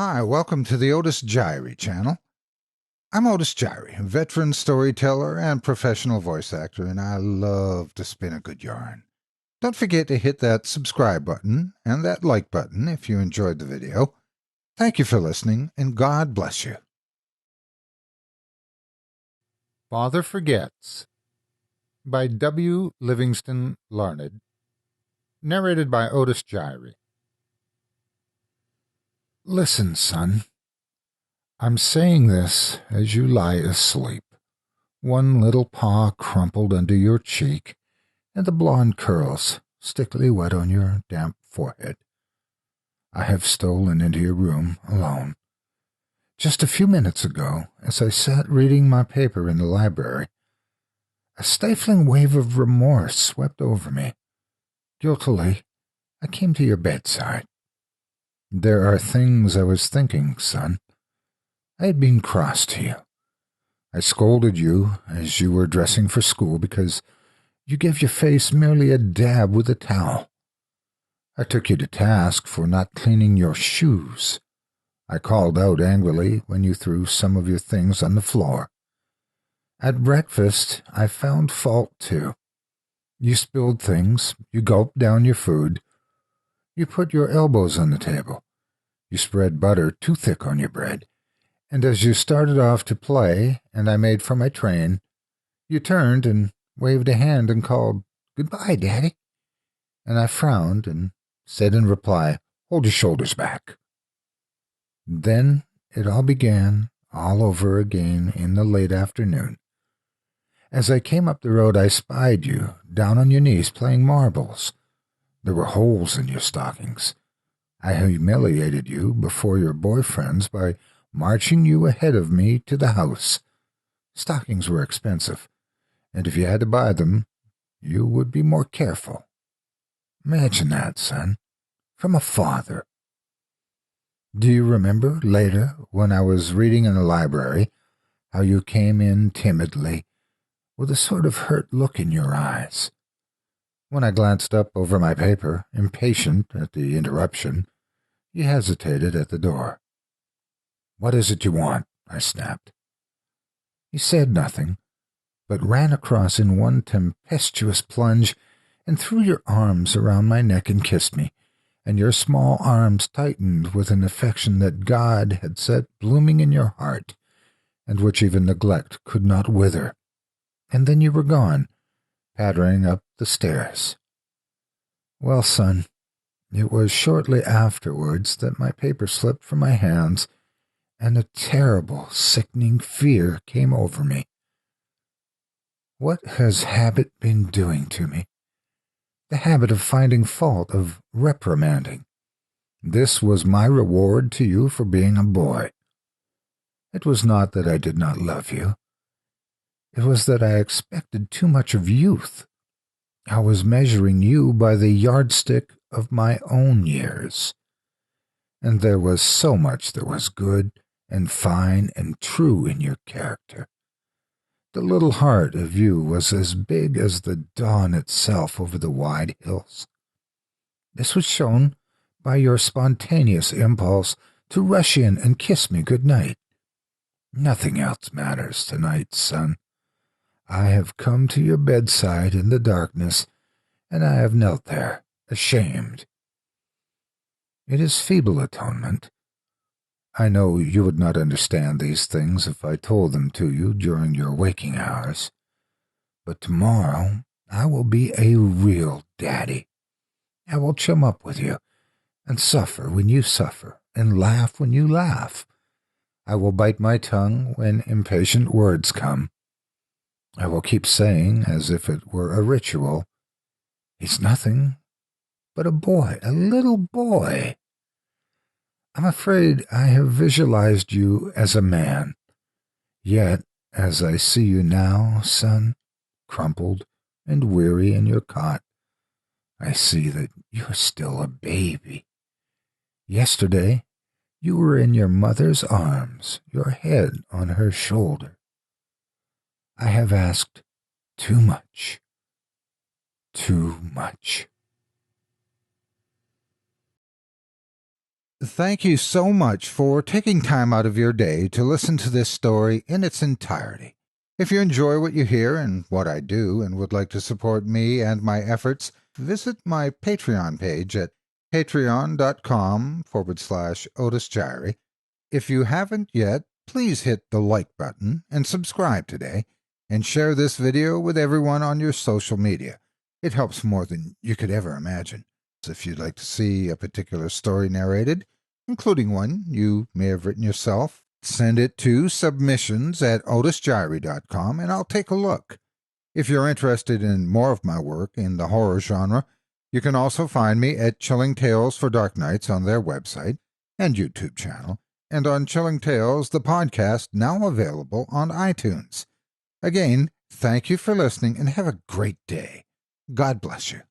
Hi, welcome to the Otis Jiry channel. I'm Otis Jiry, a veteran storyteller and professional voice actor, and I love to spin a good yarn. Don't forget to hit that subscribe button and that like button if you enjoyed the video. Thank you for listening, and God bless you. Father Forgets by W. Livingston Larned, narrated by Otis Jiry. Listen, son. I'm saying this as you lie asleep, one little paw crumpled under your cheek, and the blonde curls stickily wet on your damp forehead. I have stolen into your room alone. Just a few minutes ago, as I sat reading my paper in the library, a stifling wave of remorse swept over me. Guiltily, I came to your bedside. There are things I was thinking, son. I had been cross to you. I scolded you as you were dressing for school because you gave your face merely a dab with a towel. I took you to task for not cleaning your shoes. I called out angrily when you threw some of your things on the floor. At breakfast, I found fault too. You spilled things, you gulped down your food, you put your elbows on the table. You spread butter too thick on your bread, and as you started off to play and I made for my train, you turned and waved a hand and called, "Goodbye, Daddy." And I frowned and said in reply, "Hold your shoulders back." Then it all began all over again in the late afternoon. As I came up the road, I spied you down on your knees playing marbles. There were holes in your stockings. I humiliated you before your boyfriends by marching you ahead of me to the house. Stockings were expensive, and if you had to buy them, you would be more careful. Imagine that, son, from a father. Do you remember later, when I was reading in the library, how you came in timidly, with a sort of hurt look in your eyes? When I glanced up over my paper, impatient at the interruption, you hesitated at the door. "What is it you want?" I snapped. You said nothing, but ran across in one tempestuous plunge and threw your arms around my neck and kissed me, and your small arms tightened with an affection that God had set blooming in your heart, and which even neglect could not wither. And then you were gone, pattering up the stairs. Well, son, it was shortly afterwards that my paper slipped from my hands, and a terrible, sickening fear came over me. What has habit been doing to me? The habit of finding fault, of reprimanding. This was my reward to you for being a boy. It was not that I did not love you. It was that I expected too much of youth. I was measuring you by the yardstick of my own years. And there was so much that was good and fine and true in your character. The little heart of you was as big as the dawn itself over the wide hills. This was shown by your spontaneous impulse to rush in and kiss me good night. Nothing else matters tonight, son. I have come to your bedside in the darkness, and I have knelt there, ashamed. It is feeble atonement. I know you would not understand these things if I told them to you during your waking hours. But tomorrow I will be a real daddy. I will chum up with you, and suffer when you suffer, and laugh when you laugh. I will bite my tongue when impatient words come. I will keep saying, as if it were a ritual, "He's nothing but a boy, a little boy." I'm afraid I have visualized you as a man. Yet, as I see you now, son, crumpled and weary in your cot, I see that you're still a baby. Yesterday, you were in your mother's arms, your head on her shoulder. I have asked too much, too much. Thank you so much for taking time out of your day to listen to this story in its entirety. If you enjoy what you hear and what I do and would like to support me and my efforts, visit my Patreon page at patreon.com/Otis Jiry. If you haven't yet, please hit the like button and subscribe today, and share this video with everyone on your social media. It helps more than you could ever imagine. If you'd like to see a particular story narrated, including one you may have written yourself, send it to submissions@otisjiry.com and I'll take a look. If you're interested in more of my work in the horror genre, you can also find me at Chilling Tales for Dark Nights on their website and YouTube channel, and on Chilling Tales, the podcast now available on iTunes. Again, thank you for listening and have a great day. God bless you.